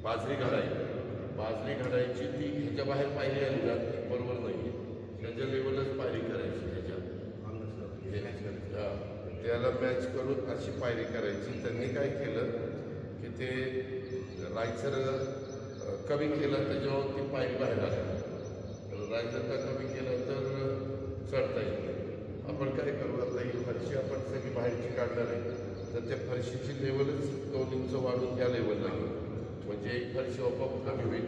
बाजरी घालायची ती ह्याच्या बाहेर पायरी आली ना बरोबर नाही. त्याच्या लेवलच पायरी करायची त्याला मॅच करून अशी पायरी करायची. त्यांनी काय केलं की ते रायसर कमी केलं त्याच्यावर ती पायरी बाहेर आली. रायसर का कमी केलं तर चढता येईल. आपण काय करू आता ही फरशी आपण सगळी बाहेरची काढणार आहे तर त्या फरशीची लेवलच 2 इंच वाढून त्या लेवलला घेऊ म्हणजे एक फरशी आपोआप कमी होईल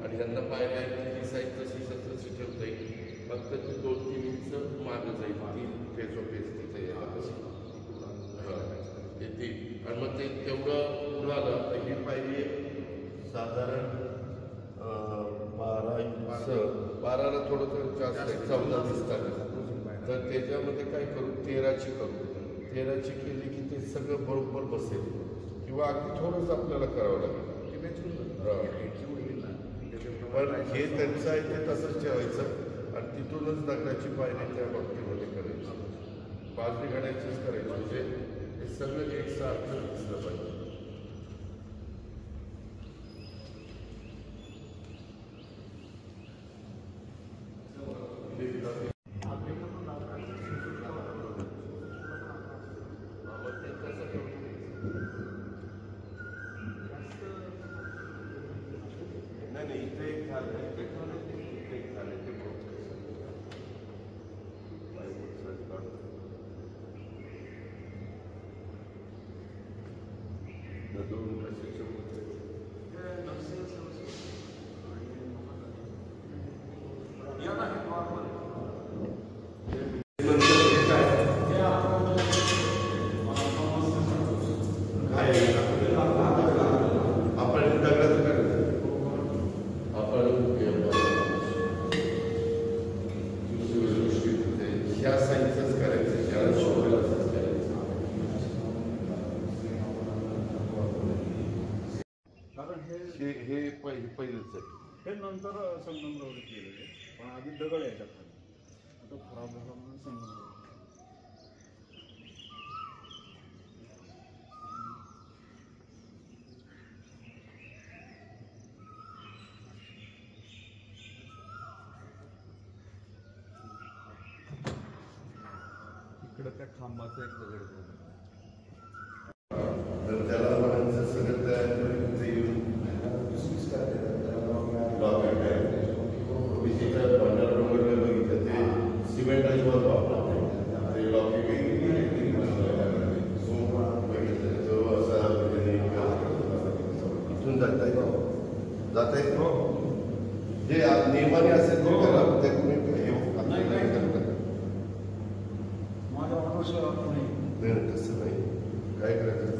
आणि त्यांना पायऱ्या ही साईज तशी ठेवता येईल. फक्त ती 2-3 इंच मागं जाईल. 3 फेसोफेस तिथे यायला कशी येते आणि मग ते तेवढं उडालं तर ही पायरी साधारण 12ला थोडं जास्त आहे 14 दिसतात. तर त्याच्यामध्ये काय करू 13ची करू. 13ची केली की ते सगळं बरोबर बसेल किंवा अगदी थोडंसं आपल्याला करावं लागेल. पण हे त्यांचं आहे ते तसंच ठेवायचं आणि तिथूनच दगडाची पायरी त्या बाबतीमध्ये करायची. बाजरी घालायचीच करायची म्हणजे हे सगळं एकसारखं दिसलं पाहिजे. पहिलेच आहे. हे नंतर संगमरवरी केलेले पण आधी दगड यायच्या खाली आता खराब झाला म्हणून संगमरवरी. इकडं त्या खांबाचा एक दगड तर त्याला म्हणायचं सगळं तयार सिमेंट अजिबात वापरत ते लॉकिंग इथून जाता येत जे नियमाने असेल ते करा. ते कोणी नाही करतात नाही तसं नाही. काय करायचं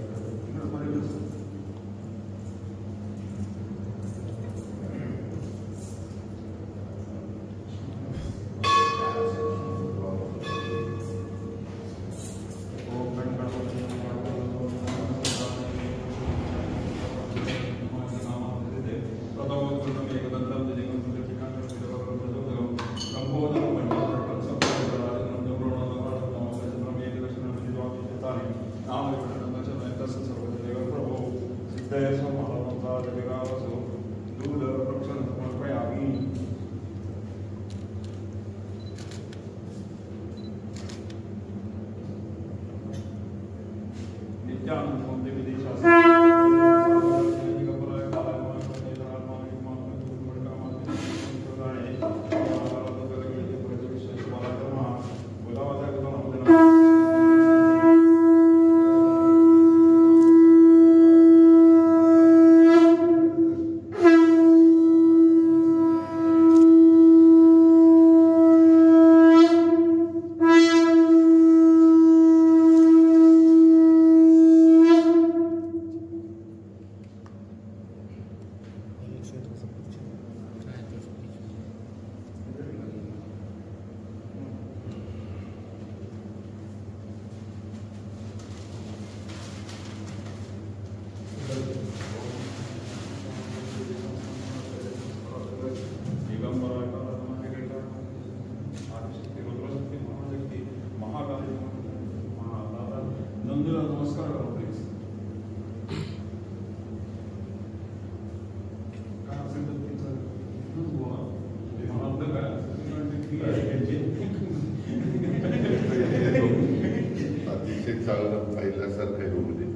चांगलं पाहिल्यासारखं आहे रूममध्ये.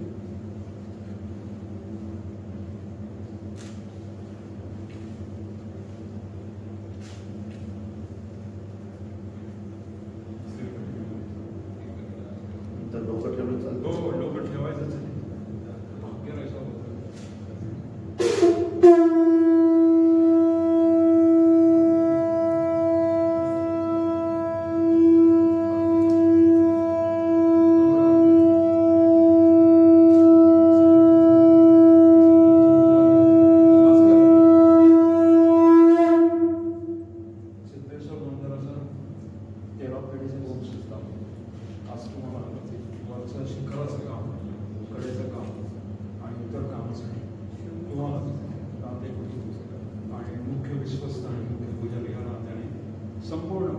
तर डोकं ठेवलं चालतं. हो डोकं ठेवायचंच आहे. शिखराचं काम, कडेचं काम आणि इतर कामासाठी तुम्हाला आणि मुख्य विश्वस्त आणि मुख्य पुजारी या नात्याने संपूर्ण